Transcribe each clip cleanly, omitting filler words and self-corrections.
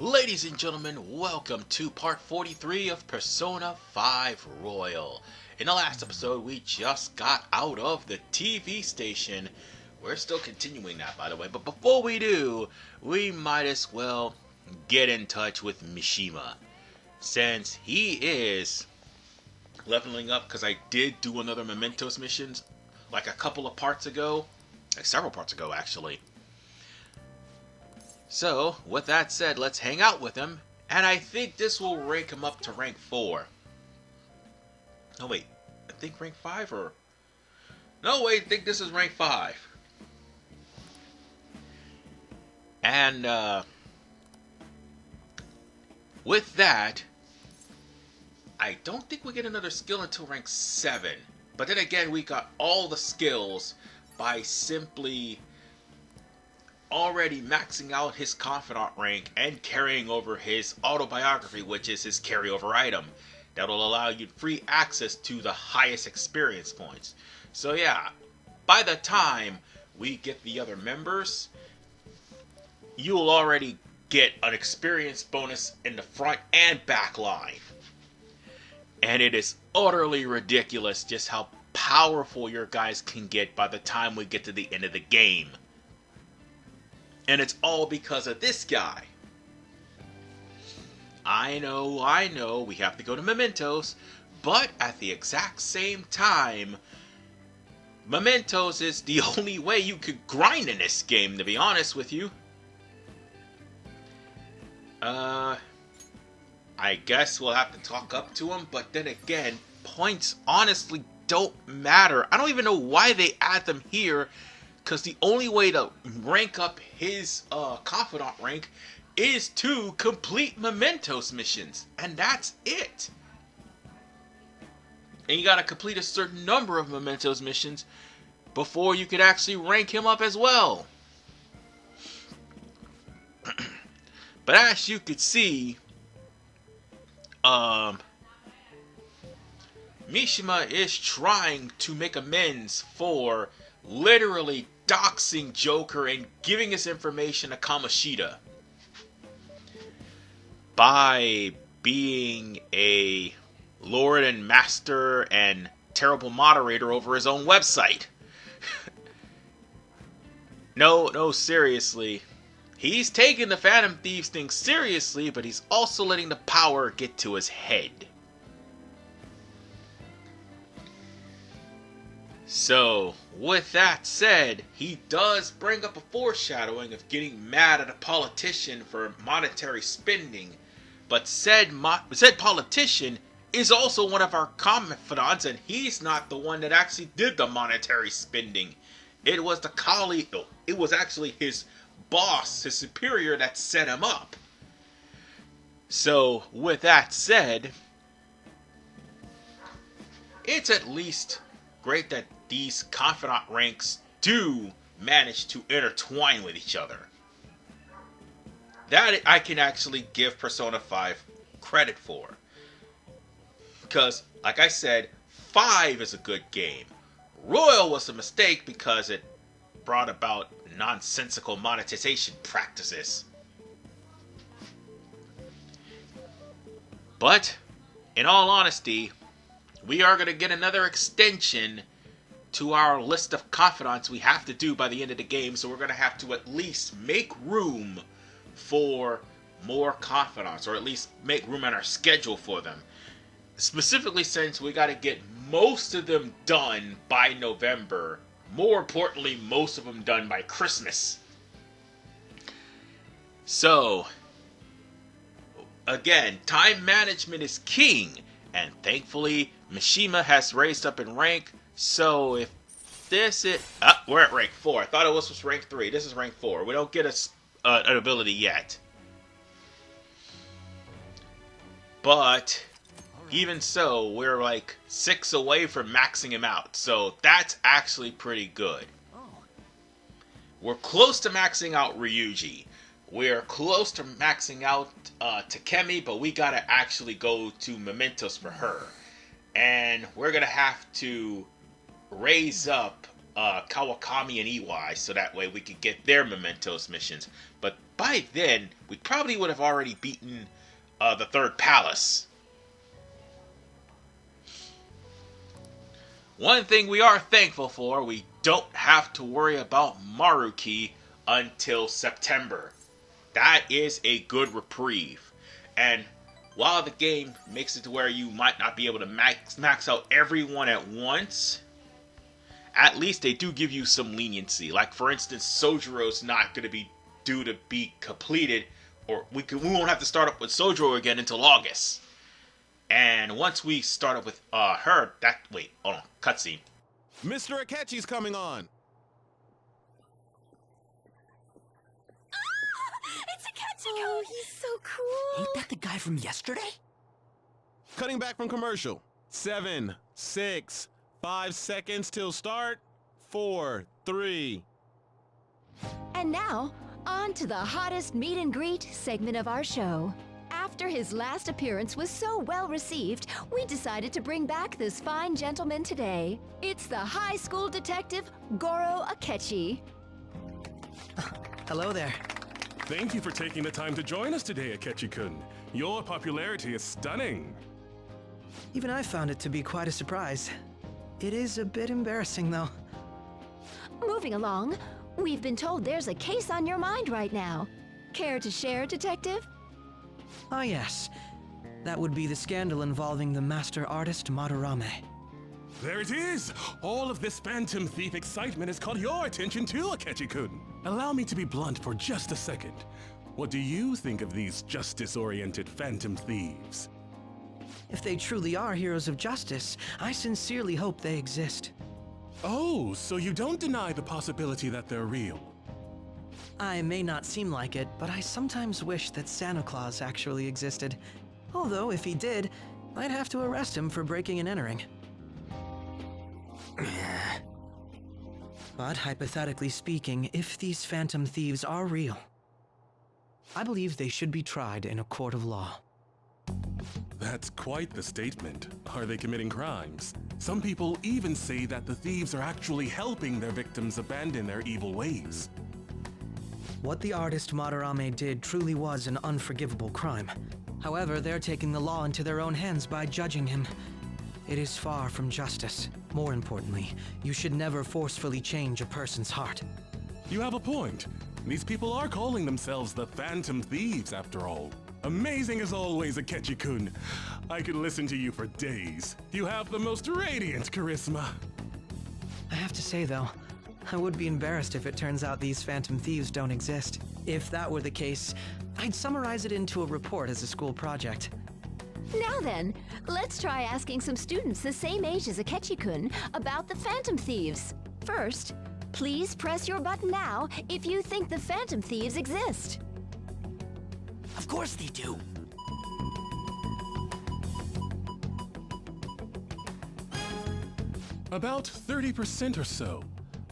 Ladies and gentlemen, welcome to part 43 of Persona 5 Royal. In the last episode, we just got out of the TV station. We're still continuing that, by the way, but before we do, we might as well get in touch with Mishima, since he is leveling up, because I did do another Mementos missions like a couple of parts ago, like several parts ago actually. So, with that said, let's hang out with him, and I think this will rank him up to rank 4. No, wait, I think rank 5 or... No, wait, I think this is rank 5. And, with that, I don't think we get another skill until rank 7. But then again, we got all the skills by simply already maxing out his confidant rank and carrying over his autobiography, which is his carryover item that'll allow you free access to the highest experience points. So yeah, by the time we get the other members, you'll already get an experience bonus in the front and back line. And it is utterly ridiculous just how powerful your guys can get by the time we get to the end of the game. And it's all because of this guy. I know, we have to go to Mementos, but at the exact same time, Mementos is the only way you could grind in this game, to be honest with you. I guess we'll have to talk up to him, but then again, points honestly don't matter. I don't even know why they add them here, because the only way to rank up his confidant rank is to complete Mementos missions. And that's it. And you gotta complete a certain number of Mementos missions before you could actually rank him up as well. But as you could see, Mishima is trying to make amends for literally doxing Joker and giving his information to Kamoshida by being a lord and master and terrible moderator over his own website. No, seriously. He's taking the Phantom Thieves thing seriously, but he's also letting the power get to his head. So, with that said, he does bring up a foreshadowing of getting mad at a politician for monetary spending, but said politician is also one of our confidants, and he's not the one that actually did the monetary spending. It was the colleague, it was actually his boss, his superior, that set him up. So, with that said, it's at least great that these confidant ranks do manage to intertwine with each other. That I can actually give Persona 5 credit for. Because, like I said, 5 is a good game. Royal was a mistake because it brought about nonsensical monetization practices. But, in all honesty, we are going to get another extension to our list of confidants we have to do by the end of the game, so we're going to have to at least make room for more confidants, or at least make room on our schedule for them. Specifically since we got to get most of them done by November. More importantly, most of them done by Christmas. So, again, time management is king, and thankfully, Mishima has raised up in rank. So if this is... we're at rank 4. I thought it was rank 3. This is rank 4. We don't get an ability yet. But even so, we're like 6 away from maxing him out. So that's actually pretty good. We're close to maxing out Ryuji. We're close to maxing out Takemi, but we gotta actually go to Mementos for her. And we're gonna have to raise up Kawakami and Iwai so that way we can get their Mementos missions. But by then, we probably would have already beaten the third palace. One thing we are thankful for, we don't have to worry about Maruki until September. That is a good reprieve. And while the game makes it to where you might not be able to max out everyone at once, at least they do give you some leniency. Like, for instance, Sojiro's not going to be due to be completed, or we won't have to start up with Sojiro again until August. And once we start up with her, wait, hold on, cutscene. Mr. Akechi's coming on. It's Akechi! Oh, he's so cool. Ain't that the guy from yesterday? Cutting back from commercial. 7, 6, 5 seconds till start. 4, 3. And now, on to the hottest meet and greet segment of our show. After his last appearance was so well received, we decided to bring back this fine gentleman today. It's the high school detective, Goro Akechi. Hello there. Thank you for taking the time to join us today, Akechi-kun. Your popularity is stunning. Even I found it to be quite a surprise. It is a bit embarrassing, though. Moving along, we've been told there's a case on your mind right now. Care to share, detective? Ah, yes. That would be the scandal involving the master artist Madarame. There it is! All of this Phantom Thief excitement has caught your attention too, Akechi-kun. Allow me to be blunt for just a second. What do you think of these justice-oriented Phantom Thieves? If they truly are heroes of justice, I sincerely hope they exist. Oh, so you don't deny the possibility that they're real? I may not seem like it, but I sometimes wish that Santa Claus actually existed. Although, if he did, I'd have to arrest him for breaking and entering. But hypothetically speaking, if these Phantom Thieves are real, I believe they should be tried in a court of law. That's quite the statement. Are they committing crimes? Some people even say that the thieves are actually helping their victims abandon their evil ways. What the artist Madarame did truly was an unforgivable crime. However, they're taking the law into their own hands by judging him. It is far from justice. More importantly, you should never forcefully change a person's heart. You have a point. These people are calling themselves the Phantom Thieves, after all. Amazing as always, Akechi-kun. I could listen to you for days. You have the most radiant charisma. I have to say, though, I would be embarrassed if it turns out these Phantom Thieves don't exist. If that were the case, I'd summarize it into a report as a school project. Now then, let's try asking some students the same age as Akechi-kun about the Phantom Thieves. First, please press your button now if you think the Phantom Thieves exist. Of course they do. About 30% or so.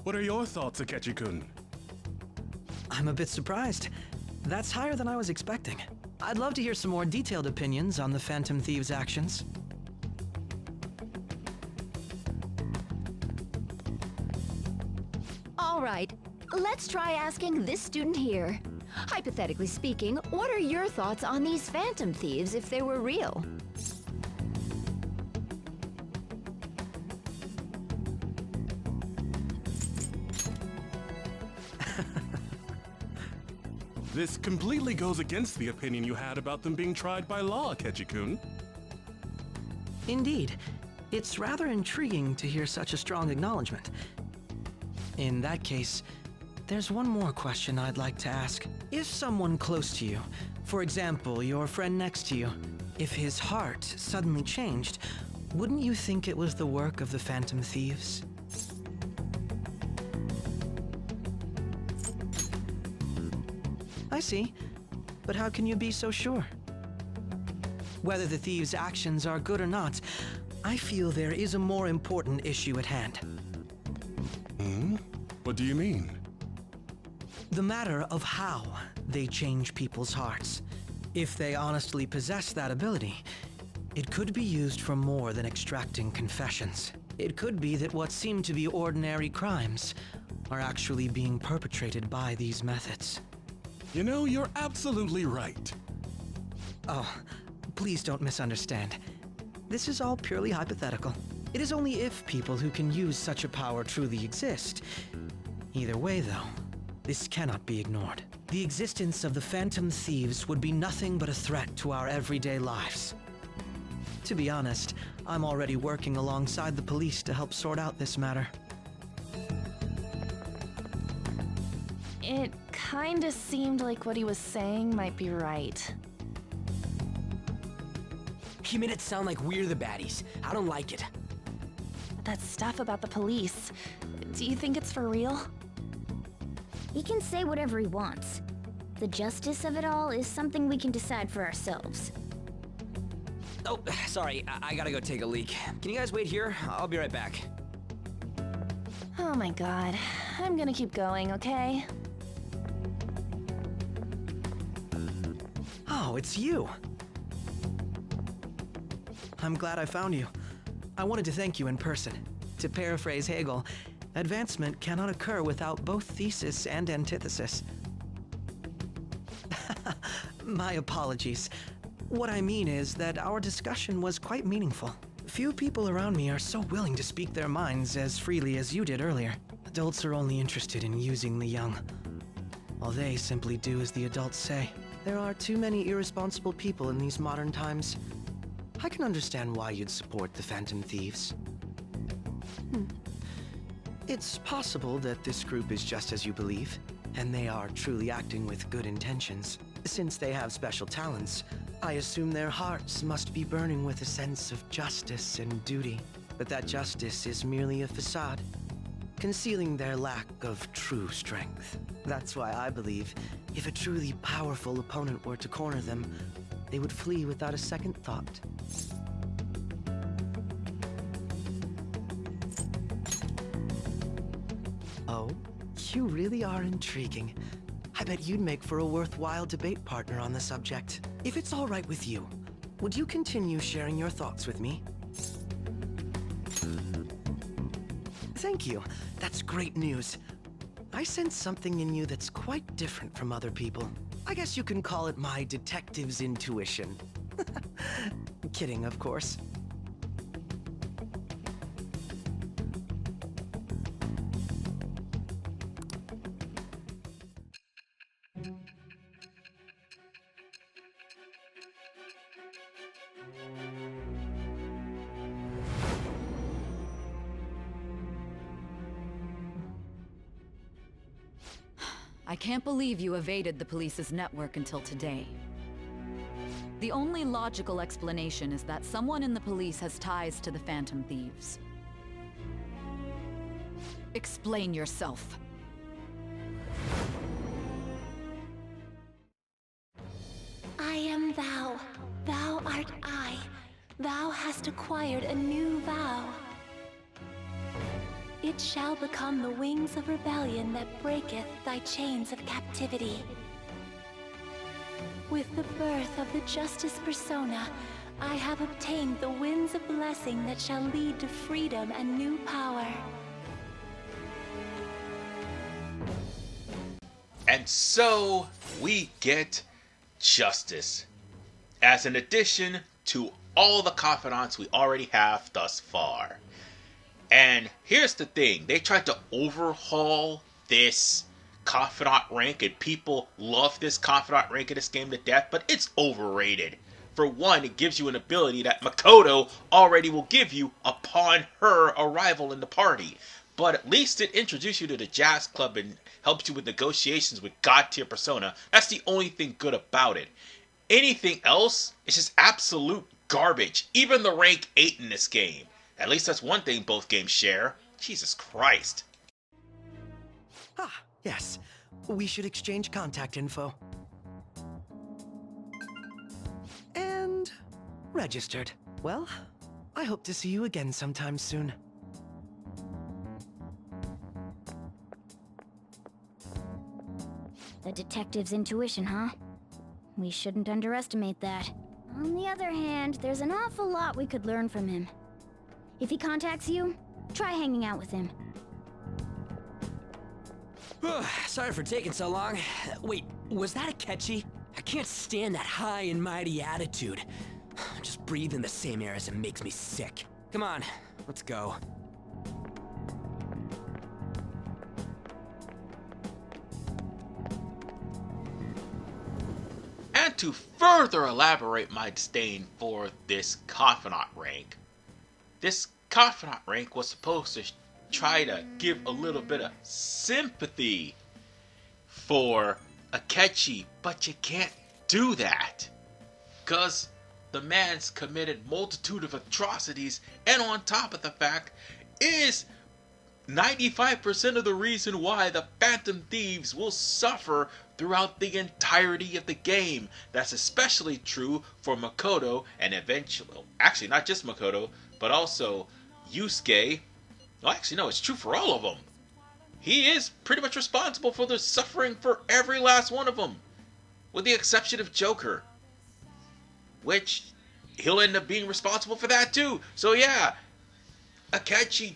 What are your thoughts, Akechi-kun? I'm a bit surprised. That's higher than I was expecting. I'd love to hear some more detailed opinions on the Phantom Thieves' actions. All right, let's try asking this student here. Hypothetically speaking, what are your thoughts on these Phantom Thieves if they were real? This completely goes against the opinion you had about them being tried by law, Akechi-kun. Indeed. It's rather intriguing to hear such a strong acknowledgement. In that case, there's one more question I'd like to ask. If someone close to you, for example, your friend next to you, if his heart suddenly changed, wouldn't you think it was the work of the Phantom Thieves? I see. But how can you be so sure? Whether the thieves' actions are good or not, I feel there is a more important issue at hand. What do you mean? The matter of how they change people's hearts. If they honestly possess that ability, it could be used for more than extracting confessions. It could be that what seem to be ordinary crimes are actually being perpetrated by these methods. You know, you're absolutely right. Oh, please don't misunderstand. This is all purely hypothetical. It is only if people who can use such a power truly exist. Either way, though, this cannot be ignored. The existence of the Phantom Thieves would be nothing but a threat to our everyday lives. To be honest, I'm already working alongside the police to help sort out this matter. It kinda seemed like what he was saying might be right. He made it sound like we're the baddies. I don't like it. That stuff about the police, do you think it's for real? He can say whatever he wants. The justice of it all is something we can decide for ourselves. Oh, sorry, I gotta go take a leak. Can you guys wait here? I'll be right back. Oh my god. I'm gonna keep going, okay? Oh, it's you. I'm glad I found you. I wanted to thank you in person. To paraphrase Hegel, advancement cannot occur without both thesis and antithesis. My apologies. What I mean is that our discussion was quite meaningful. Few people around me are so willing to speak their minds as freely as you did earlier. Adults are only interested in using the young, while they simply do as the adults say. There are too many irresponsible people in these modern times. I can understand why you'd support the Phantom Thieves. It's possible that this group is just as you believe, and they are truly acting with good intentions. Since they have special talents, I assume their hearts must be burning with a sense of justice and duty. But that justice is merely a facade, concealing their lack of true strength. That's why I believe if a truly powerful opponent were to corner them, they would flee without a second thought. Oh, you really are intriguing. I bet you'd make for a worthwhile debate partner on the subject. If it's all right with you, would you continue sharing your thoughts with me? Thank you. That's great news. I sense something in you that's quite different from other people. I guess you can call it my detective's intuition. Kidding, of course. I can't believe you evaded the police's network until today. The only logical explanation is that someone in the police has ties to the Phantom Thieves. Explain yourself. I am thou. Thou art I. Thou hast acquired a new vow. It shall become the wings of rebellion that breaketh thy chains of captivity. With the birth of the Justice Persona, I have obtained the winds of blessing that shall lead to freedom and new power. And so we get justice as an addition to all the confidants we already have thus far. And here's the thing, they tried to overhaul this confidant rank, and people love this confidant rank in this game to death, but it's overrated. For one, it gives you an ability that Makoto already will give you upon her arrival in the party. But at least it introduces you to the jazz club and helps you with negotiations with god tier persona. That's the only thing good about it. Anything else is just absolute garbage. Even the rank 8 in this game. At least that's one thing both games share. Jesus Christ. Ah, yes. We should exchange contact info. And registered. Well, I hope to see you again sometime soon. The detective's intuition, huh? We shouldn't underestimate that. On the other hand, there's an awful lot we could learn from him. If he contacts you, try hanging out with him. Sorry for taking so long. Wait, Was that Akechi? I can't stand that high and mighty attitude. Just breathing the same air as him makes me sick. Come on, let's go. And to further elaborate my disdain for this confidant rank, this confidant rank was supposed to try to give a little bit of sympathy for Akechi, but you can't do that. Because the man's committed multitude of atrocities, and on top of the fact, is 95% of the reason why the Phantom Thieves will suffer throughout the entirety of the game. That's especially true for Makoto and eventually, actually not just Makoto, but also Yusuke. Well, actually no, it's true for all of them. He is pretty much responsible for the suffering for every last one of them, with the exception of Joker, which he'll end up being responsible for that too. So yeah, Akechi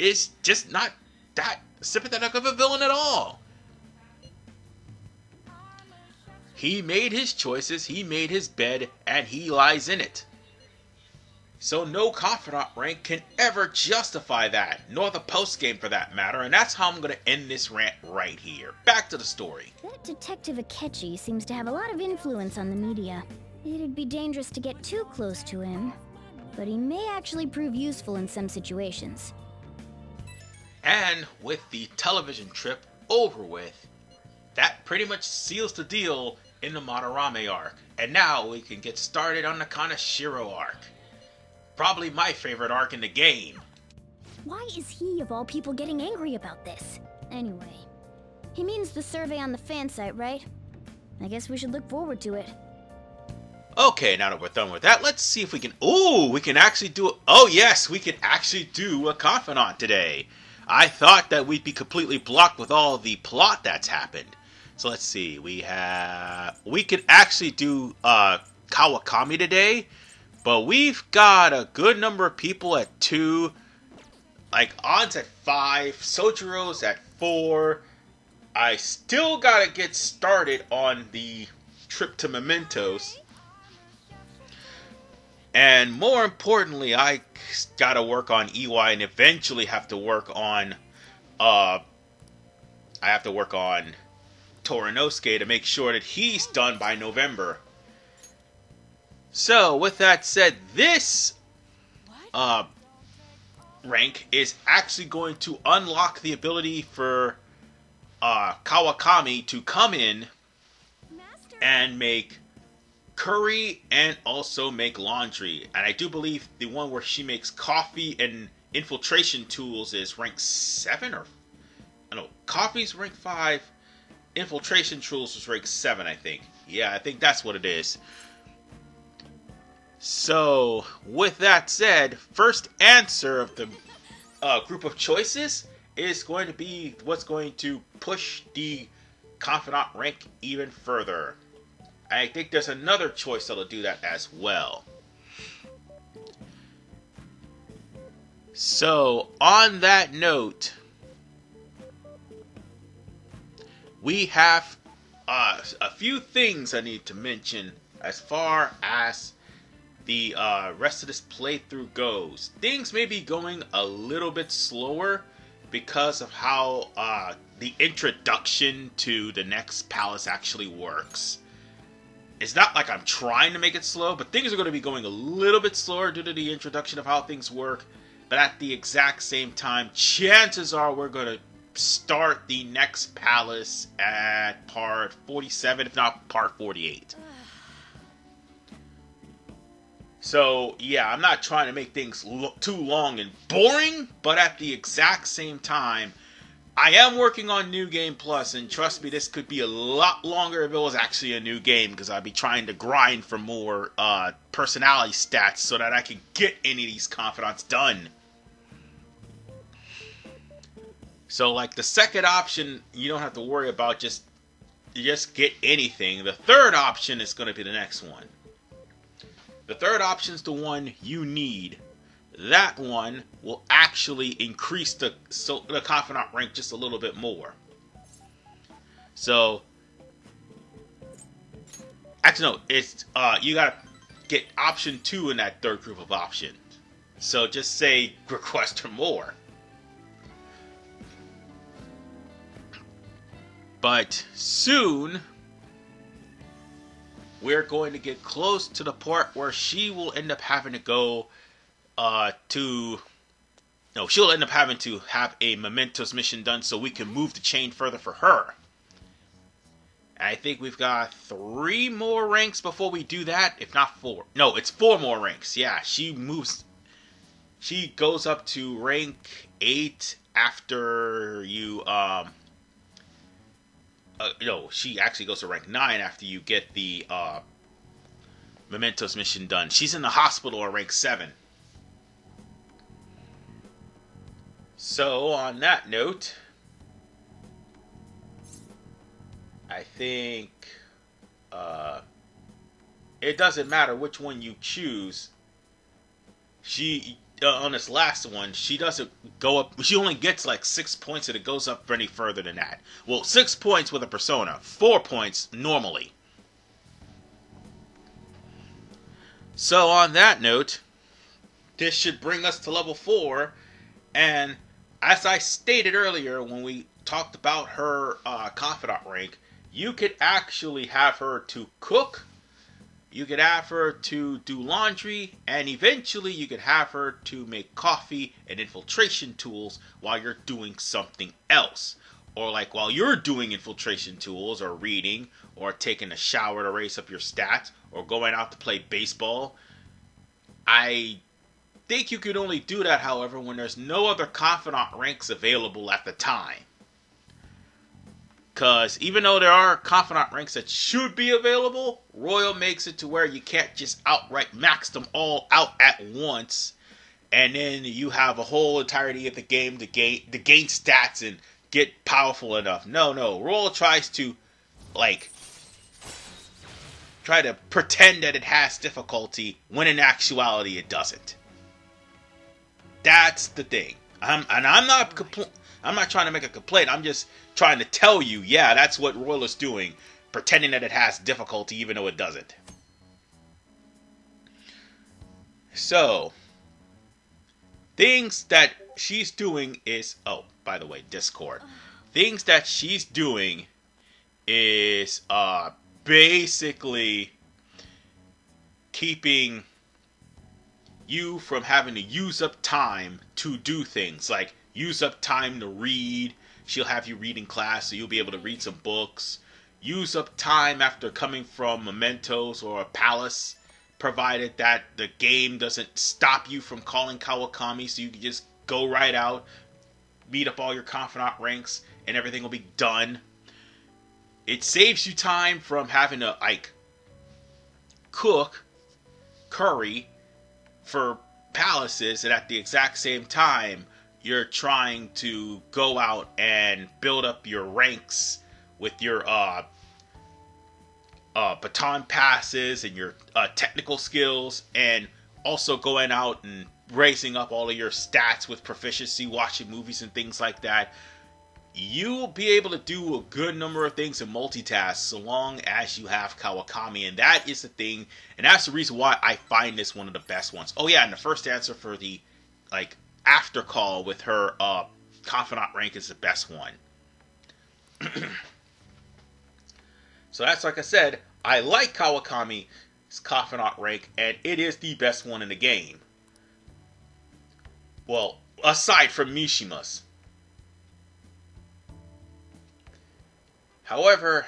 is just not that sympathetic of a villain at all. He made his choices, he made his bed, and he lies in it. So no confidant rank can ever justify that, nor the post-game for that matter, and that's how I'm going to end this rant right here. Back to the story. That Detective Akechi seems to have a lot of influence on the media. It'd be dangerous to get too close to him, but he may actually prove useful in some situations. And with the television trip over with, that pretty much seals the deal in the Madarame arc. And now we can get started on the Kaneshiro arc. Probably my favorite arc in the game. Why is he, of all people, getting angry about this? Anyway, he means the survey on the fan site, right? I guess we should look forward to it. Okay, now that we're done with that, let's see if we can... Ooh, we can actually do... Oh yes, we can actually do a confidant today. I thought that we'd be completely blocked with all the plot that's happened. So let's see, we could actually do Kawakami today, but we've got a good number of people at 2, like On's at 5, Sojiro's at 4. I still gotta get started on the trip to Mementos. And more importantly, I gotta work on EY and eventually have to work on Torinosuke to make sure that he's done by November. So, with that said, this rank is actually going to unlock the ability for Kawakami to come in and make curry and also make laundry. And I do believe the one where she makes coffee and infiltration tools is rank 7 or... I don't know, coffee's rank 5, infiltration tools is rank 7, I think. Yeah, I think that's what it is. So, with that said, first answer of the group of choices is going to be what's going to push the confidant rank even further. I think there's another choice that'll do that as well. So, on that note, we have a few things I need to mention as far as the rest of this playthrough goes. Things may be going a little bit slower because of how the introduction to the next palace actually works. It's not like I'm trying to make it slow, but things are going to be going a little bit slower due to the introduction of how things work. But at the exact same time, chances are we're going to start the next palace at part 47, if not part 48. So, yeah, I'm not trying to make things too long and boring, but at the exact same time, I am working on New Game Plus, and trust me, this could be a lot longer if it was actually a new game, because I'd be trying to grind for more personality stats so that I can get any of these confidants done. So, like, the second option, you don't have to worry about, just get anything. The third option is going to be the next one. The third option is the one you need. That one will actually increase the confidant rank just a little bit more. So, Actually, no. It's you gotta get option 2 in that third group of options. So just say request for more. But soon, we're going to get close to the part where she will end up having to go she'll end up having to have a Mementos mission done so we can move the chain further for her. I think we've got 3 more ranks before we do that, if not 4. No, it's 4 more ranks. Yeah, she goes up to rank 8 after you, she actually goes to rank 9 after you get the, Mementos mission done. She's in the hospital at rank 7. So, on that note, I think it doesn't matter which one you choose. She, on this last one, she doesn't go up. She only gets like 6 points and it goes up any further than that. Well, 6 points with a persona, 4 points normally. So, on that note, this should bring us to level 4, and as I stated earlier when we talked about her confidant rank, you could actually have her to cook, you could have her to do laundry, and eventually you could have her to make coffee and infiltration tools while you're doing something else. Or like while you're doing infiltration tools, or reading, or taking a shower to raise up your stats, or going out to play baseball. I think you could only do that, however, when there's no other confidant ranks available at the time. Because even though there are confidant ranks that should be available, Royal makes it to where you can't just outright max them all out at once, and then you have a whole entirety of the game to gain stats and get powerful enough. No, Royal tries to, try to pretend that it has difficulty when in actuality it doesn't. That's the thing. I'm not trying to make a complaint. I'm just trying to tell you, yeah, that's what Royal is doing, pretending that it has difficulty even though it doesn't. So, things that she's doing is, oh, by the way, Discord. Things that she's doing is basically keeping you from having to use up time to do things, like use up time to read. She'll have you read in class so you'll be able to read some books. Use up time after coming from Mementos or a palace, provided that the game doesn't stop you from calling Kawakami, so you can just go right out, meet up all your confidant ranks, and everything will be done. It saves you time from having to, cook curry for palaces, and at the exact same time you're trying to go out and build up your ranks with your baton passes and your technical skills, and also going out and raising up all of your stats with proficiency, watching movies and things like that. You'll be able to do a good number of things and multitask so long as you have Kawakami, and that is the thing, and that's the reason why I find this one of the best ones. Oh yeah, and the first answer for the after call with her confidant rank is the best one. So that's, like I said, I like Kawakami's confidant rank, and it is the best one in the game. Well, aside from Mishima's. However,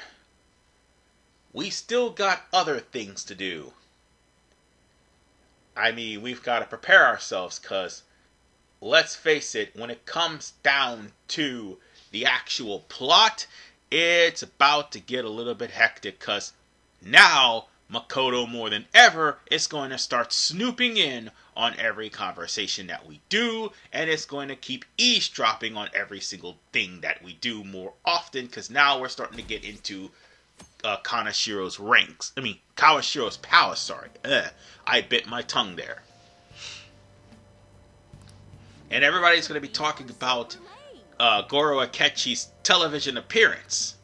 we still got other things to do. I mean, we've got to prepare ourselves, because, let's face it, when it comes down to the actual plot, it's about to get a little bit hectic, because now Makoto, more than ever, is going to start snooping in on every conversation that we do, and it's going to keep eavesdropping on every single thing that we do more often, because now we're starting to get into Kaneshiro's ranks. Kaneshiro's palace, sorry. I bit my tongue there. And everybody's going to be talking about Goro Akechi's television appearance.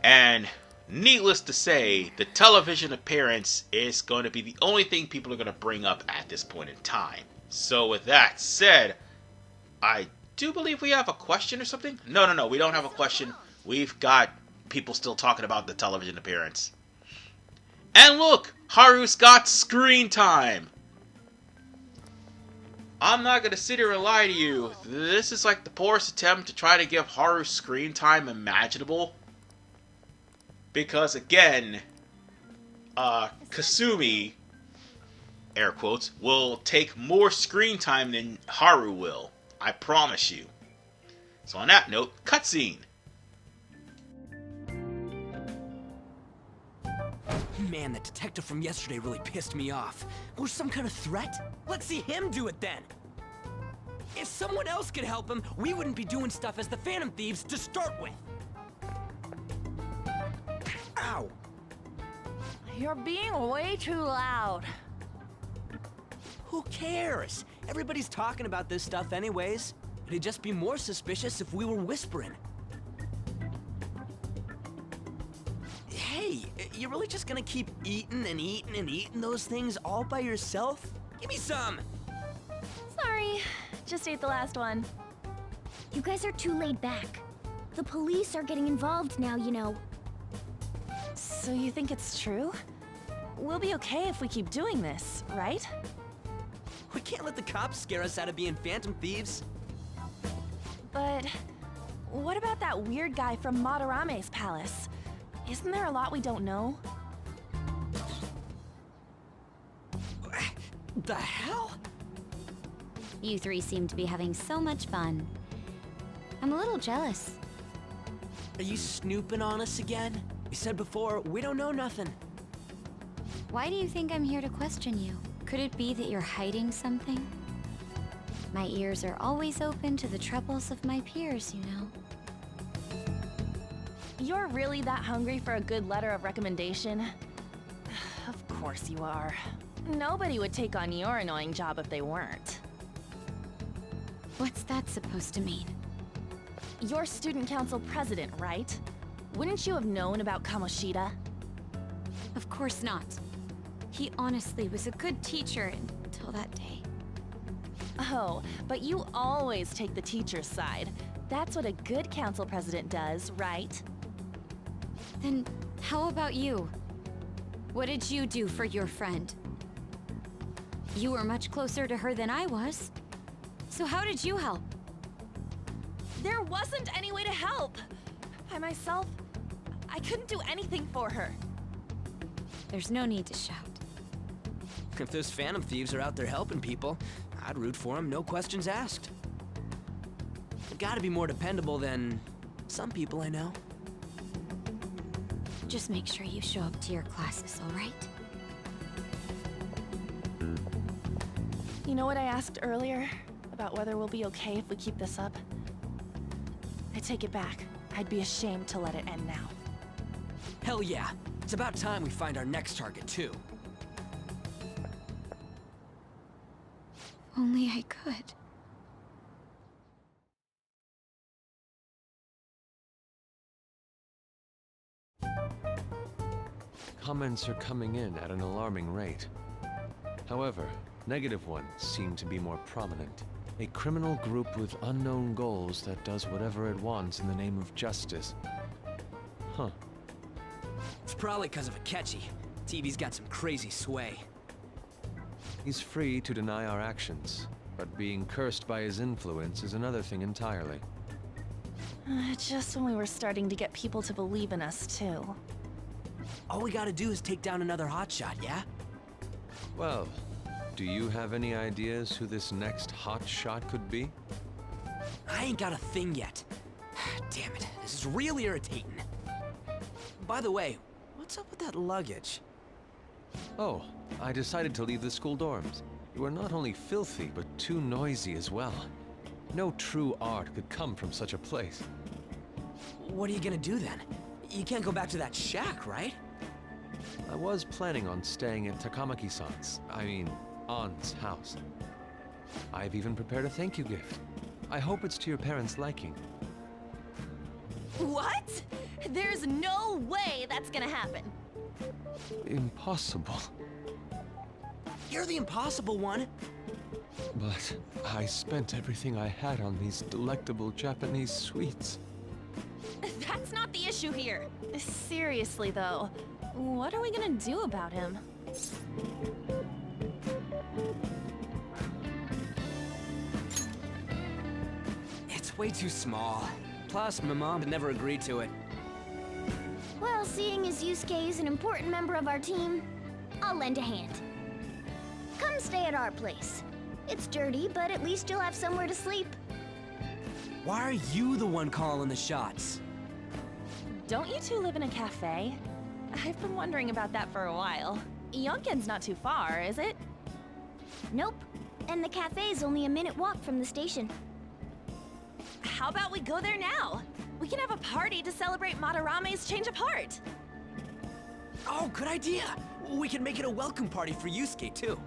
And needless to say, the television appearance is going to be the only thing people are going to bring up at this point in time. So with that said, I do believe we have a question or something? No, we don't have a question. We've got people still talking about the television appearance. And look, Haru's got screen time. I'm not going to sit here and lie to you. This is like the poorest attempt to try to give Haru screen time imaginable. Because again, Kasumi, air quotes, will take more screen time than Haru will. I promise you. So on that note, cutscene. Man, that detective from yesterday really pissed me off. Was some kind of threat? Let's see him do it then. If someone else could help him, we wouldn't be doing stuff as the Phantom Thieves to start with. Ow! You're being way too loud. Who cares? Everybody's talking about this stuff anyways. It'd just be more suspicious if we were whispering. Hey, you really just gonna keep eating and eating and eating those things all by yourself? Give me some! Sorry, just ate the last one. You guys are too laid back. The police are getting involved now, you know. So you think it's true? We'll be okay if we keep doing this, right? We can't let the cops scare us out of being Phantom Thieves. But what about that weird guy from Madarame's palace? Isn't there a lot we don't know? The hell? You three seem to be having so much fun. I'm a little jealous. Are you snooping on us again? You said before, we don't know nothing. Why do you think I'm here to question you? Could it be that you're hiding something? My ears are always open to the troubles of my peers, you know. You're really that hungry for a good letter of recommendation? Of course you are. Nobody would take on your annoying job if they weren't. What's that supposed to mean? You're student council president, right? Wouldn't you have known about Kamoshida? Of course not. He honestly was a good teacher until that day. Oh, but you always take the teacher's side. That's what a good council president does, right? Then how about you? What did you do for your friend? You were much closer to her than I was. So how did you help? There wasn't any way to help. By myself, I couldn't do anything for her. There's no need to shout. If those Phantom Thieves are out there helping people, I'd root for them, no questions asked. They've got to be more dependable than some people I know. Just make sure you show up to your classes, all right? You know what I asked earlier? About whether we'll be okay if we keep this up? I take it back. I'd be ashamed to let it end now. Hell yeah. It's about time we find our next target, too. Only I could. Comments are coming in at an alarming rate. However, negative ones seem to be more prominent. A criminal group with unknown goals that does whatever it wants in the name of justice. Huh. It's probably because of Akechi. TV's got some crazy sway. He's free to deny our actions, but being cursed by his influence is another thing entirely. Just when we were starting to get people to believe in us, too. All we gotta do is take down another hotshot, yeah? Well, do you have any ideas who this next hot shot could be? I ain't got a thing yet. Damn it, this is real irritating. By the way, what's up with that luggage? Oh, I decided to leave the school dorms. You are not only filthy, but too noisy as well. No true art could come from such a place. What are you gonna do then? You can't go back to that shack, right? I was planning on staying at Takamaki-san's, Ann's house. I've even prepared a thank you gift. I hope it's to your parents' liking. What? There's no way that's gonna happen. Impossible. You're the impossible one. But I spent everything I had on these delectable Japanese sweets. That's not the issue here. Seriously, though, what are we gonna do about him? It's way too small. Plus, my mom had never agreed to it. Well, seeing as Yusuke is an important member of our team, I'll lend a hand. Come stay at our place. It's dirty, but at least you'll have somewhere to sleep. Why are you the one calling the shots? Don't you two live in a cafe? I've been wondering about that for a while. Yonken's not too far, is it? Nope. And the cafe's only a minute walk from the station. How about we go there now? We can have a party to celebrate Madarame's change of heart. Oh, good idea. We can make it a welcome party for Yusuke, too.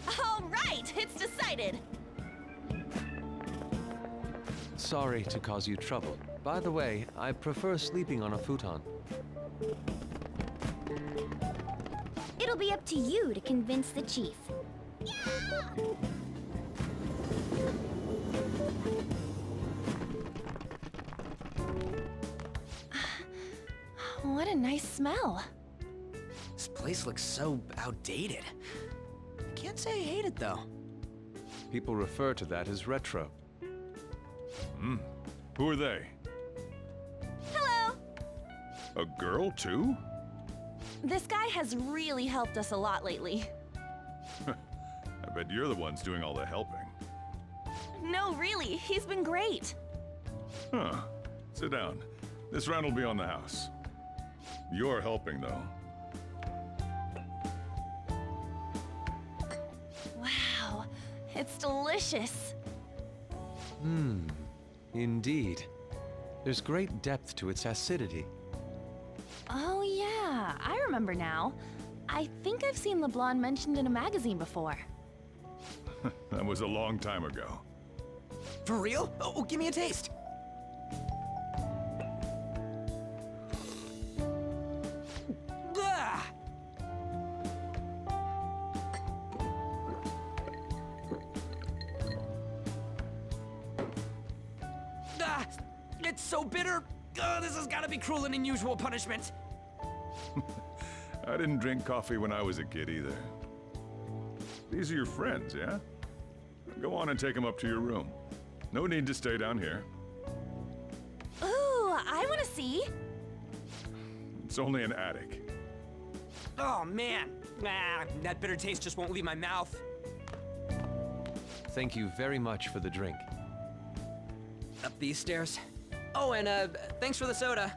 All right, it's decided. Sorry to cause you trouble. By the way, I prefer sleeping on a futon. It'll be up to you to convince the chief. What a nice smell. This place looks so outdated. I can't say I hate it, though. People refer to that as retro. Who are they? Hello. A girl, too? This guy has really helped us a lot lately. I bet you're the ones doing all the helping. No, really, he's been great. Huh. Sit down. This round will be on the house. You're helping, though. Wow, it's delicious. Indeed. There's great depth to its acidity. Oh yeah, I remember now. I think I've seen LeBlanc mentioned in a magazine before. That was a long time ago. For real? Oh, give me a taste. Ah! Ah, it's so bitter. This has got to be cruel and unusual punishment. I didn't drink coffee when I was a kid either. These are your friends, yeah? Go on and take them up to your room. No need to stay down here. Ooh, I want to see. It's only an attic. Oh man, that bitter taste just won't leave my mouth. Thank you very much for the drink. Up these stairs. Oh, and thanks for the soda.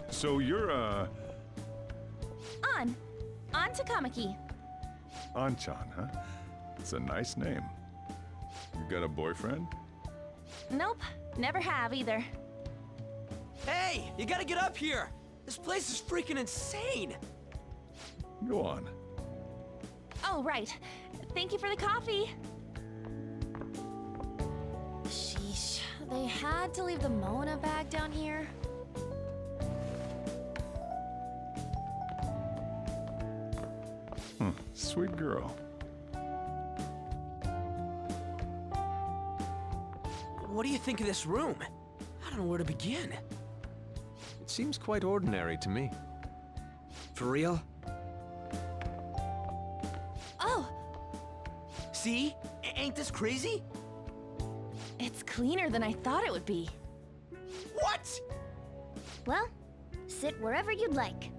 So you're, On to Kamaki. Anchan, huh? It's a nice name. You got a boyfriend? Nope, never have either. Hey, you gotta get up here. This place is freaking insane. Go on. Oh, right. Thank you for the coffee. Sheesh, they had to leave the Mona bag down here. Sweet girl. What do you think of this room? I don't know where to begin. It seems quite ordinary to me. For real? Oh, See? Ain't this crazy? it's cleaner than I thought it would be. What? Well, sit wherever you'd like.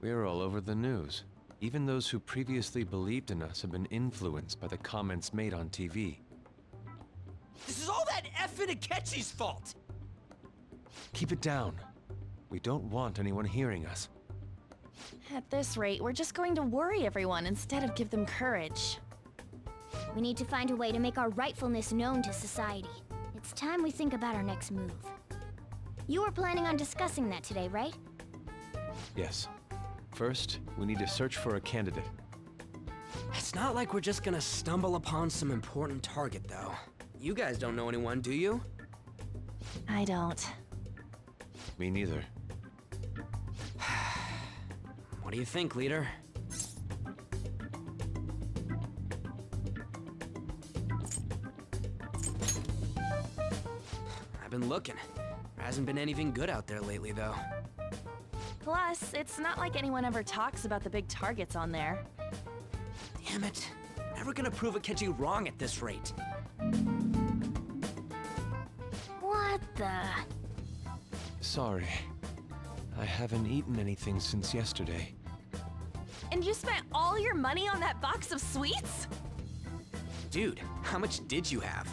We're all over the news. Even those who previously believed in us have been influenced by the comments made on TV. This is all that effing Akechi's fault! Keep it down. We don't want anyone hearing us. At this rate, we're just going to worry everyone instead of give them courage. We need to find a way to make our rightfulness known to society. It's time we think about our next move. You were planning on discussing that today, right? Yes. First, we need to search for a candidate. It's not like we're just gonna stumble upon some important target, though. You guys don't know anyone, do you? I don't. Me neither. What do you think, leader? I've been looking. There hasn't been anything good out there lately, though. Plus, it's not like anyone ever talks about the big targets on there. Damn it. Never gonna prove Akechi wrong at this rate. What the? Sorry. I haven't eaten anything since yesterday. And you spent all your money on that box of sweets? Dude, how much did you have?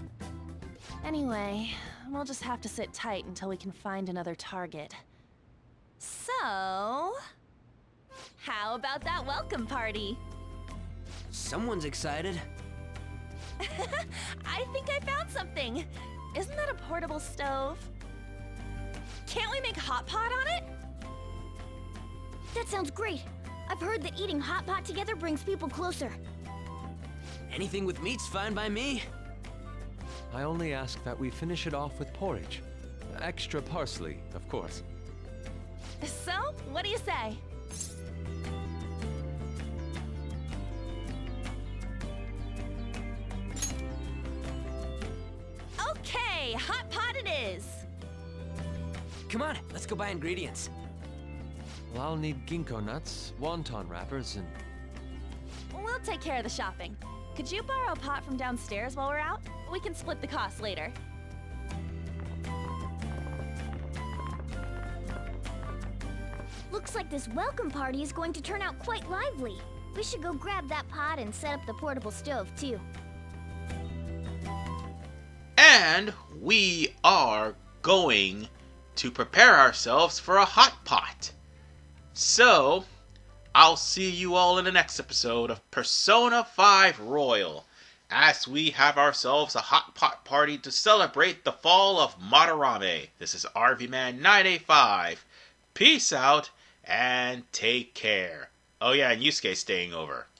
Anyway, we'll just have to sit tight until we can find another target. So, how about that welcome party? Someone's excited. I think I found something. Isn't that a portable stove? Can't we make hot pot on it? That sounds great. I've heard that eating hot pot together brings people closer. Anything with meat's fine by me. I only ask that we finish it off with porridge. Extra parsley, of course. So, what do you say? Okay, hot pot it is. Come on, let's go buy ingredients. Well, I'll need ginkgo nuts, wonton wrappers, and... We'll take care of the shopping. Could you borrow a pot from downstairs while we're out? We can split the cost later. Looks like this welcome party is going to turn out quite lively. We should go grab that pot and set up the portable stove, too. And we are going to prepare ourselves for a hot pot. So, I'll see you all in the next episode of Persona 5 Royal, as we have ourselves a hot pot party to celebrate the fall of Madarame. This is RVman 985. Peace out and take care. Oh yeah, and Yusuke's staying over.